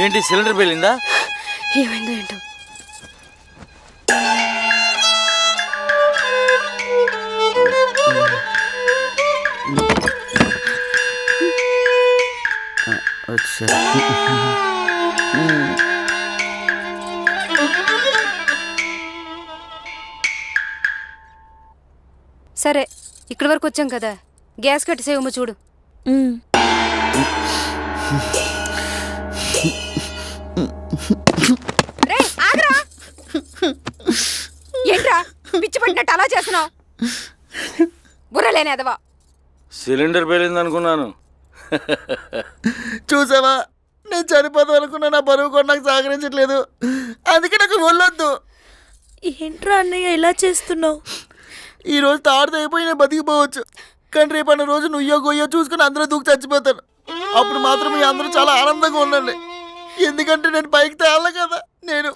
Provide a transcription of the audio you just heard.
ఏంటి సిలిండర్ పేలిందా? ఏమైందో ఏంటో. సరే, ఇక్కడి వరకు వచ్చాం కదా, గ్యాస్ కట్టేసేవమ్మ చూడు. ఏంట్రా పిచ్చి పట్టినట్టు అలా చేస్తున్నావు? బుర్రలేని ఎదవా. సిలిండర్ పేలింది అనుకున్నాను. చూసావా, నేను చనిపోదాం అనుకున్నా, నా బరువు కూడా నాకు సహకరించట్లేదు, అందుకే నాకు ఒళ్ళొద్దు. ఏంట్రా అన్నయ్య ఇలా చేస్తున్నావు? ఈరోజు తాడుతో అయిపోయి నేను బతికిపోవచ్చు, కానీ రేపు అన్న రోజు నువ్వో గొయ్యో చూసుకుని అందరూ దూకి చచ్చిపోతాను. అప్పుడు మాత్రం మీ అందరూ చాలా ఆనందంగా ఉండండి, ఎందుకంటే నేను పైకి తేవాలి కదా. నేను